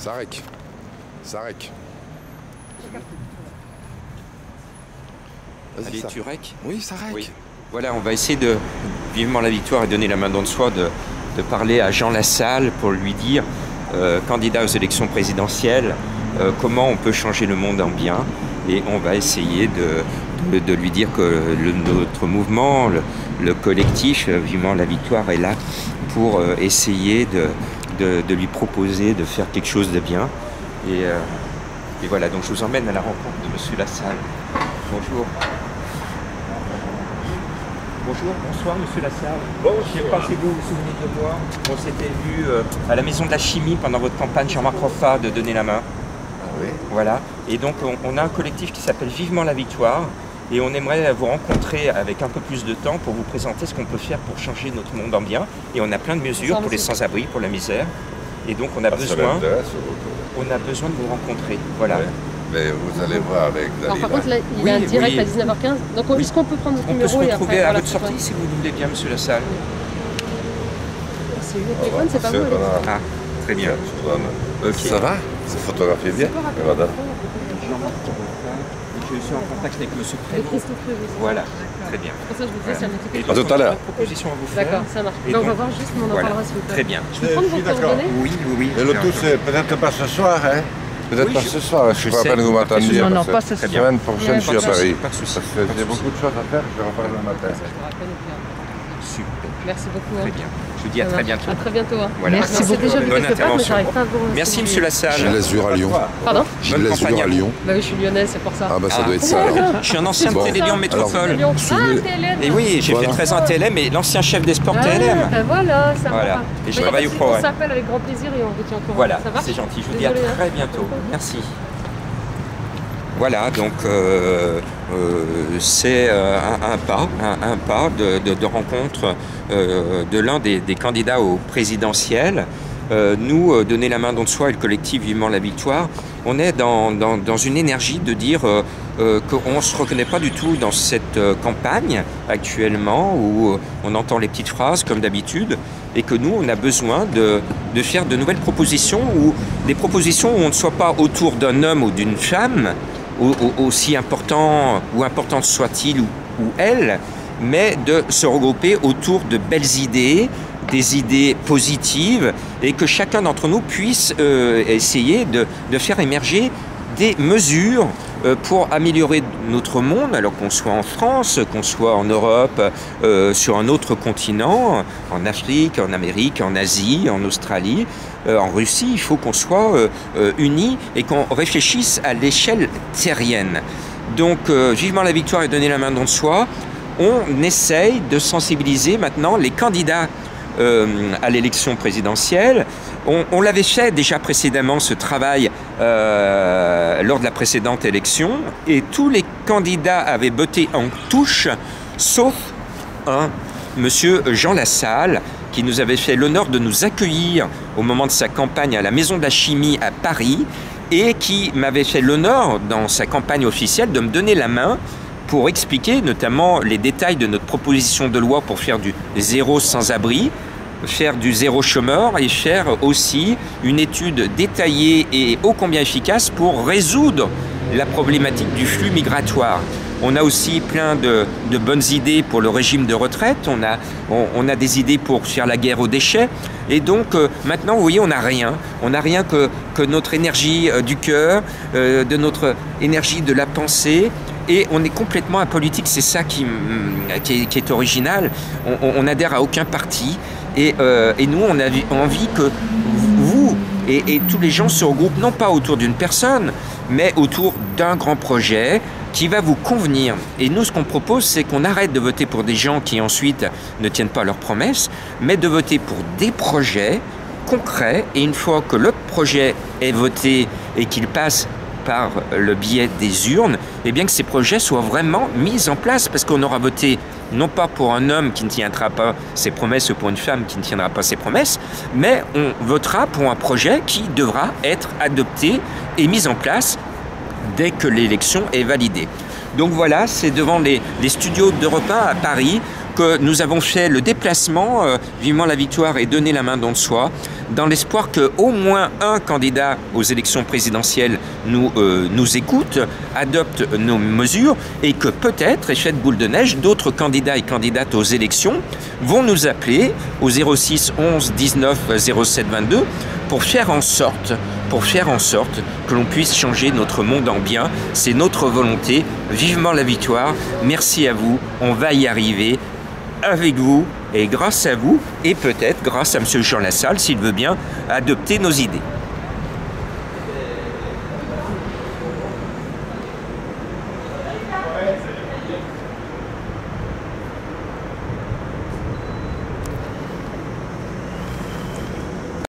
Sarek. Sarek. Allez, Turek. Oui, Sarek. Oui. Voilà, on va essayer de, vivement la victoire et donner la main dans le soi, de parler à Jean Lassalle pour lui dire, candidat aux élections présidentielles, comment on peut changer le monde en bien. Et on va essayer de lui dire que notre mouvement, le collectif, vivement la victoire, est là pour essayer de lui proposer de faire quelque chose de bien. Et voilà, donc je vous emmène à la rencontre de Monsieur Lassalle. Bonjour. Bonjour, bonsoir Monsieur Lassalle. Bonjour. Je ne sais pas si vous vous souvenez de moi. On s'était vu à la Maison de la Chimie pendant votre campagne Jean-Marc Roffa de Donner la main. Ah oui. Voilà. Et donc on a un collectif qui s'appelle Vivement la victoire. Et on aimerait vous rencontrer avec un peu plus de temps pour vous présenter ce qu'on peut faire pour changer notre monde en bien. Et on a plein de mesures pour les sans-abri, pour la misère. Et donc on a besoin de vous rencontrer. Voilà. Ouais. Mais vous allez voir avec Dalila. Par contre, là, il y a un direct à 19h15. Donc, est-ce qu'on peut prendre notre numéro peut se et retrouver après, à votre sortie si vous voulez bien, Monsieur Lassalle. C'est le téléphone, c'est pas vous. Ah, très bien. Okay. Ça va? C'est photographié bien? Voilà. Je suis en contact avec Monsieur Prévost. Christophe Prévost. Voilà, très bien. Pour ça, je vous disais, c'est un petit Et peu. À tout à l'heure. Proposition à vous faire. D'accord, ça marche. Et On va donc, voir juste, mais on en voilà. parlera s'il vous plaît. Très bien. Je peux prendre vos coordonnées? Oui, oui, oui. Et le tout, c'est peut-être pas ce soir, hein? Peut-être Oui, pas ce soir. Je ne sais pas que vous m'attendiez. Non, parce pas que ce soir. la semaine prochaine, je suis à Paris. Pas de souci. Parce que j'ai beaucoup de choses à faire. Je vais reparler le matin. Super. Merci beaucoup. Très bien. Je vous dis à très bientôt. À très bientôt. Voilà. Merci beaucoup. Déjà vu Bonne quelque part, mais intervention. j'arrive pas à vous. Merci, Monsieur Lassalle. Gilles Lazur à Lyon. Pardon? Gilles Bonne Lazur campagne à à vous. Lyon. Bah oui, je suis lyonnaise, c'est pour ça. Ah bah ça doit être ça alors. Je suis un ancien Bon. Télé-Lyon Métropole. Lyon. souvenez- Ah, TLM. Et oui, j'ai Voilà. fait 13 ans à TLM et l'ancien chef des sports Ah, TLM. ben voilà, ça Voilà. va. Et je Mais travaille y a au pas de souci, Progrès. On s'appelle avec grand plaisir et on vous tient au courant. Voilà, Ça va? c'est gentil. Je vous dis à Désolée, très hein. bientôt. Merci. Voilà, donc c'est un pas de rencontre de l'un des candidats au présidentiel. Nous, Donner la main dans le soi et le collectif Vivement la victoire, on est dans une énergie de dire qu'on ne se reconnaît pas du tout dans cette campagne actuellement où on entend les petites phrases comme d'habitude et que nous, on a besoin de faire de nouvelles propositions ou des propositions où on ne soit pas autour d'un homme ou d'une femme, aussi important ou importante soit-il ou elle, mais de se regrouper autour de belles idées, des idées positives et que chacun d'entre nous puisse essayer de faire émerger des mesures pour améliorer notre monde, alors qu'on soit en France, qu'on soit en Europe, sur un autre continent, en Afrique, en Amérique, en Asie, en Australie, en Russie. Il faut qu'on soit unis et qu'on réfléchisse à l'échelle terrienne. Donc, Vivement la victoire et Donner la main dans le soi, on essaye de sensibiliser maintenant les candidats à l'élection présidentielle. On l'avait fait déjà précédemment, ce travail, lors de la précédente élection, et tous les candidats avaient botté en touche, sauf un, Monsieur Jean Lassalle, qui nous avait fait l'honneur de nous accueillir au moment de sa campagne à la Maison de la Chimie à Paris, et qui m'avait fait l'honneur, dans sa campagne officielle, de me donner la main pour expliquer notamment les détails de notre proposition de loi pour faire du zéro sans-abri, faire du zéro chômeur et faire aussi une étude détaillée et ô combien efficace pour résoudre la problématique du flux migratoire. On a aussi plein de bonnes idées pour le régime de retraite, on a des idées pour faire la guerre aux déchets, et donc maintenant, vous voyez, on n'a rien. On n'a rien que notre énergie du cœur, de notre énergie de la pensée, et on est complètement apolitique, c'est ça qui est original. On n'adhère à aucun parti, et nous, on a envie que vous et tous les gens se regroupent non pas autour d'une personne, mais autour d'un grand projet qui va vous convenir. Et nous, ce qu'on propose, c'est qu'on arrête de voter pour des gens qui ensuite ne tiennent pas leurs promesses, mais de voter pour des projets concrets. Et une fois que le projet est voté et qu'il passe par le biais des urnes, eh bien que ces projets soient vraiment mis en place, parce qu'on aura voté non pas pour un homme qui ne tiendra pas ses promesses ou pour une femme qui ne tiendra pas ses promesses, mais on votera pour un projet qui devra être adopté et mis en place dès que l'élection est validée. Donc voilà, c'est devant les studios d'Europe 1 à Paris que nous avons fait le déplacement, vivement la victoire et donner la main don de soi, dans l'espoir qu'au moins un candidat aux élections présidentielles nous écoute, adopte nos mesures et que peut-être, effet de boule de neige, d'autres candidats et candidates aux élections vont nous appeler au 06 11 19 07 22 pour faire en sorte que l'on puisse changer notre monde en bien. C'est notre volonté. Vivement la victoire. Merci à vous. On va y arriver avec vous et grâce à vous et peut-être grâce à M. Jean Lassalle, s'il veut bien, adopter nos idées.